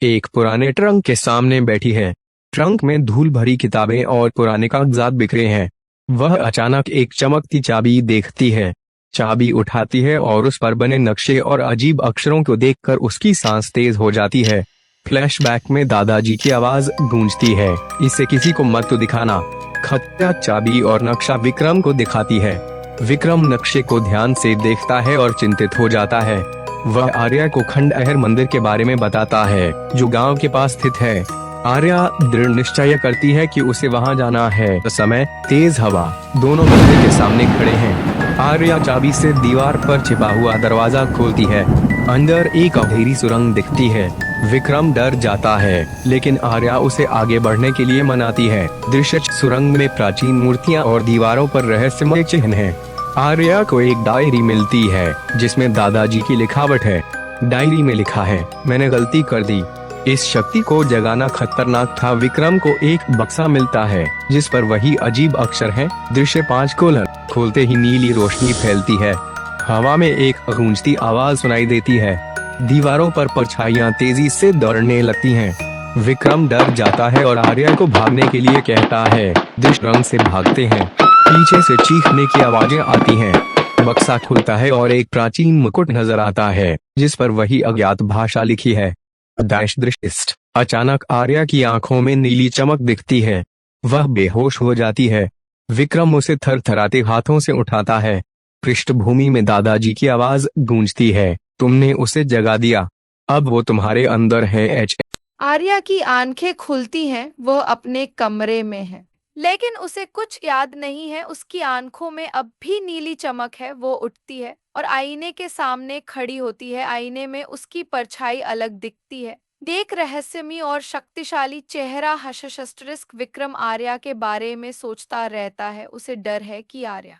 एक पुराने ट्रंक के सामने बैठी है। ट्रंक में धूल भरी किताबें और पुराने कागजात बिखरे हैं। वह अचानक एक चमकती चाबी देखती है। चाबी उठाती है और उस पर बने नक्शे और अजीब अक्षरों को देखकर उसकी सांस तेज हो जाती है। फ्लैशबैक में दादाजी की आवाज गूंजती है, इसे किसी को मत दिखाना। खत, चाबी और नक्शा विक्रम को दिखाती है। विक्रम नक्शे को ध्यान से देखता है और चिंतित हो जाता है। वह आर्या को खंडहर मंदिर के बारे में बताता है, जो गांव के पास स्थित है। आर्या दृढ़ निश्चय करती है कि उसे वहां जाना है। समय, तेज हवा, दोनों मंदिर के सामने खड़े हैं। आर्या चाबी से दीवार पर छिपा हुआ दरवाजा खोलती है। अंदर एक अंधेरी सुरंग दिखती है। विक्रम डर जाता है, लेकिन आर्या उसे आगे बढ़ने के लिए मनाती है। दृश्य सुरंग में प्राचीन मूर्तियां और दीवारों पर रहस्यमय चिन्ह हैं। आर्या को एक डायरी मिलती है, जिसमें दादाजी की लिखावट है। डायरी में लिखा है, मैंने गलती कर दी। इस शक्ति को जगाना खतरनाक था। विक्रम को एक बक्सा मिलता है, जिस पर वही अजीब अक्षर हैं। दृश्य 5 खोलते ही नीली रोशनी फैलती है। हवा में एक गूंजती आवाज सुनाई देती है। दीवारों पर परछाइयां तेजी से दौड़ने लगती हैं। विक्रम डर जाता है और आर्या को भागने के लिए कहता है। दृश्य रंग से भागते हैं। पीछे से चीखने की आवाजें आती हैं। बक्सा खुलता है और एक प्राचीन मुकुट नजर आता है, जिस पर वही अज्ञात भाषा लिखी है। दृष्टिस्ट। अचानक आर्या की आंखों में नीली चमक दिखती है। वह बेहोश हो जाती है। विक्रम उसे थरथराते हाथों से उठाता है। पृष्ठभूमि में दादाजी की आवाज गूंजती है, तुमने उसे जगा दिया, अब वो तुम्हारे अंदर है। आर्या की आंखें खुलती हैं। वह अपने कमरे में है, लेकिन उसे कुछ याद नहीं है। उसकी आंखों में अब भी नीली चमक है। वो उठती है और आईने के सामने खड़ी होती है। आईने में उसकी परछाई अलग दिखती है। देख रहस्यमय और शक्तिशाली चेहरा हशशस्त्रिस्क विक्रम आर्या के बारे में सोचता रहता है। उसे डर है कि आर्या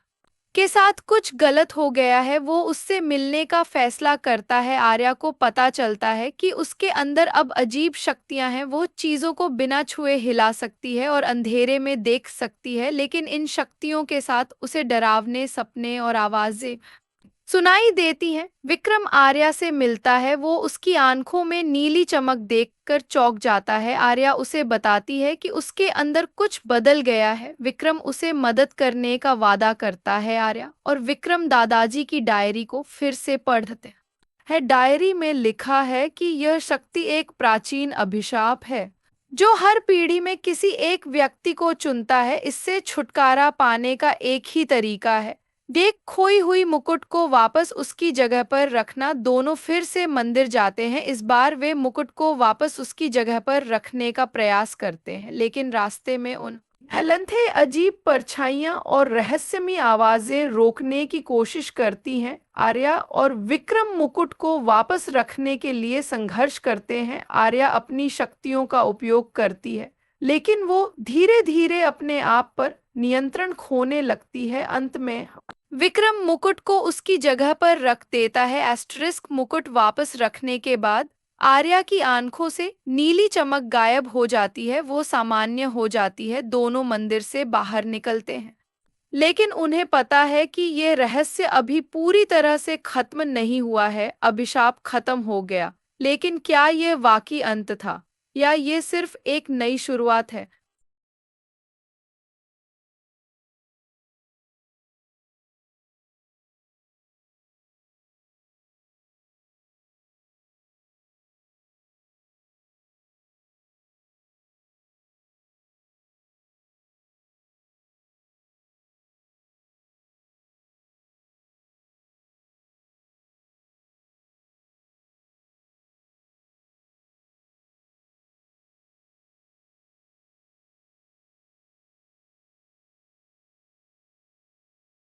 के साथ कुछ गलत हो गया है। वो उससे मिलने का फैसला करता है। आर्या को पता चलता है कि उसके अंदर अब अजीब शक्तियां हैं। वो चीजों को बिना छुए हिला सकती है और अंधेरे में देख सकती है, लेकिन इन शक्तियों के साथ उसे डरावने सपने और आवाजें सुनाई देती हैं। विक्रम आर्या से मिलता है। वो उसकी आंखों में नीली चमक देखकर चौंक जाता है। आर्या उसे बताती है कि उसके अंदर कुछ बदल गया है। विक्रम उसे मदद करने का वादा करता है। आर्या और विक्रम दादाजी की डायरी को फिर से पढ़ते हैं। डायरी में लिखा है कि यह शक्ति एक प्राचीन अभिशाप है, जो हर पीढ़ी में किसी एक व्यक्ति को चुनता है। इससे छुटकारा पाने का एक ही तरीका है, देख खोई हुई मुकुट को वापस उसकी जगह पर रखना। दोनों फिर से मंदिर जाते हैं। इस बार वे मुकुट को वापस उसकी जगह पर रखने का प्रयास करते हैं, लेकिन रास्ते में उन हेलंथे अजीब परछाइयां और रहस्यमय आवाजें रोकने की कोशिश करती हैं। आर्या और विक्रम मुकुट को वापस रखने के लिए संघर्ष करते हैं। आर्या अपनी शक्तियों का उपयोग करती है, लेकिन वो धीरे धीरे अपने आप पर नियंत्रण खोने लगती है। अंत में विक्रम मुकुट को उसकी जगह पर रख देता है। एस्टरिस्क मुकुट वापस रखने के बाद आर्या की आंखों से नीली चमक गायब हो जाती है। वो सामान्य हो जाती है। दोनों मंदिर से बाहर निकलते हैं, लेकिन उन्हें पता है कि ये रहस्य अभी पूरी तरह से खत्म नहीं हुआ है। अभिशाप खत्म हो गया, लेकिन क्या ये वाकई अंत था, या ये सिर्फ एक नई शुरुआत है?